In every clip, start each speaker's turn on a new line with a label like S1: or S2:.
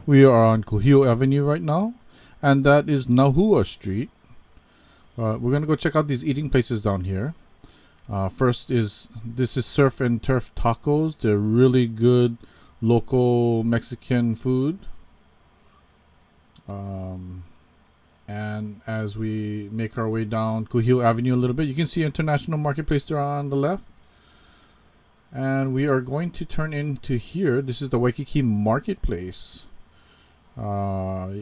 S1: We are on Kuhio Avenue right now, and that is Nahua Street. We're gonna go check out these eating places down here. First is this is Surf and Turf Tacos. They're really good local Mexican food. And as we make our way down Kuhio Avenue a little bit, you can see International Marketplace there on the left. And we are going to turn into here. This is the Waikiki Marketplace. There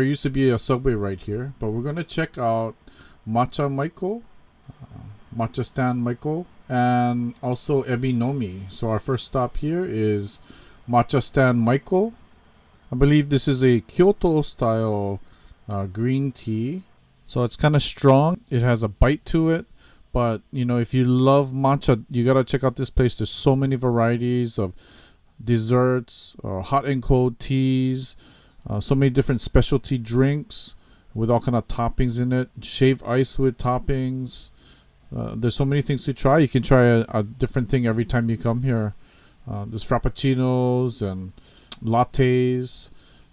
S1: used to be a subway right here, but we're going to check out Matcha Maiko, Matcha Stand Maiko, and also EbiNomi. So our first stop here is Matcha Stand Maiko. I believe this is a Kyoto style green tea. So it's kind of strong. It has a bite to it. But, you know, if you love matcha, you got to check out this place. There's so many varieties of desserts, hot and cold teas, so many different specialty drinks with all kind of toppings in it. Shaved ice with toppings. There's so many things to try. You can try a different thing every time you come here. There's frappuccinos and lattes.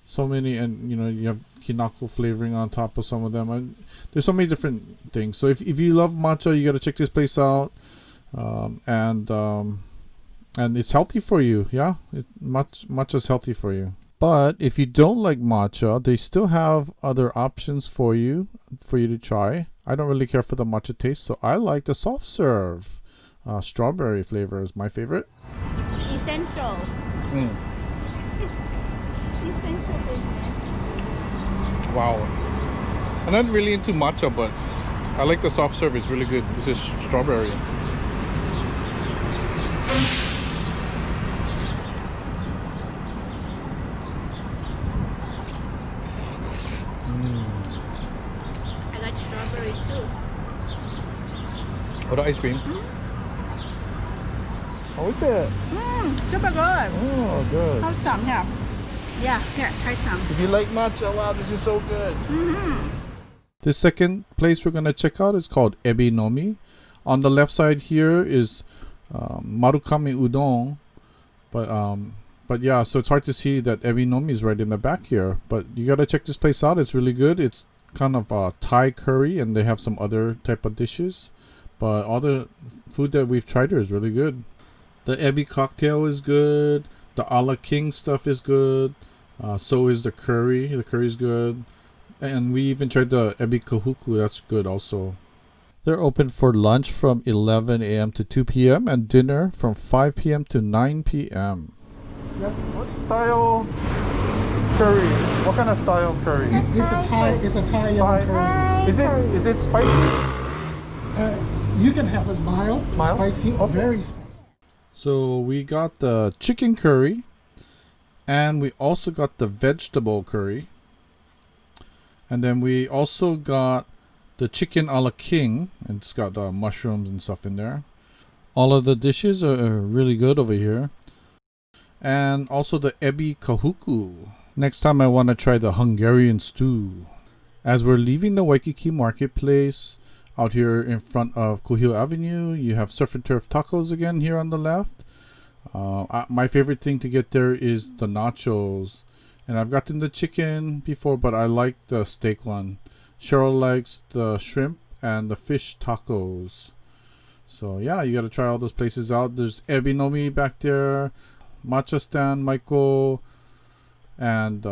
S1: So many, and you know, you have kinako flavoring on top of some of them. There's so many different things. So if you love matcha, you got to check this place out. And it's healthy for you. Yeah, matcha's healthy for you. But if you don't like matcha, they still have other options for you to try. I don't really care for the matcha taste, so I like the soft serve. Strawberry flavor is my favorite.
S2: Essential. Essential business.
S1: Wow. I'm not really into matcha, but I like the soft serve. It's really good. This is strawberry.
S2: I like strawberry too.
S1: What ice cream? How is it?
S2: Super good.
S1: Oh, good.
S2: Have some here. Yeah, here, try some.
S1: If you like matcha, wow, this is so good. The second place we're going to check out is called EbiNomi. On the left side here is Marukami Udon. But yeah, so it's hard to see that EbiNomi is right in the back here. But you got to check this place out. It's really good. It's kind of Thai curry, and they have some other type of dishes. But all the food that we've tried here is really good. The Ebi cocktail is good. The a la king stuff is good. So is the curry. The curry's good. And we even tried the Ebi Kahuku. That's good also. They're open for lunch from 11 a.m. to 2 p.m. and dinner from 5 p.m. to 9 p.m. What style curry? What kind of style curry?
S3: It's a Thai yellow curry.
S1: Is it spicy?
S3: You can have it mild, spicy, or very spicy.
S1: So we got the chicken curry, and we also got the vegetable curry, and then we also got the chicken a la king, and it's got mushrooms and stuff in there. All of the dishes are really good over here, and also the Ebi Kahuku. Next time I want to try the Hungarian stew. As we're leaving the Waikiki Marketplace, out here in front of Kuhio Avenue, you have Surf and Turf Tacos again here on the left. My favorite thing to get there is the nachos. And I've gotten the chicken before, but I like the steak one. Cheryl likes the shrimp and the fish tacos. So yeah, you got to try all those places out. There's EbiNomi back there, Matcha Stand Maiko, and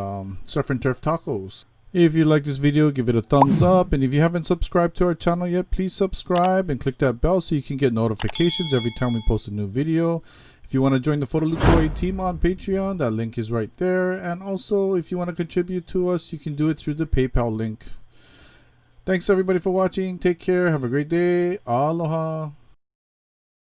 S1: Surf and Turf Tacos. If you like this video, give it a thumbs up, and if you haven't subscribed to our channel yet, please subscribe and click that bell so you can get notifications every time we post a new video. If you want to join the PhotoLukeHawaii team on Patreon, that link is right there, and also if you want to contribute to us, you can do it through the PayPal link. Thanks everybody for watching. Take care. Have a great day. Aloha.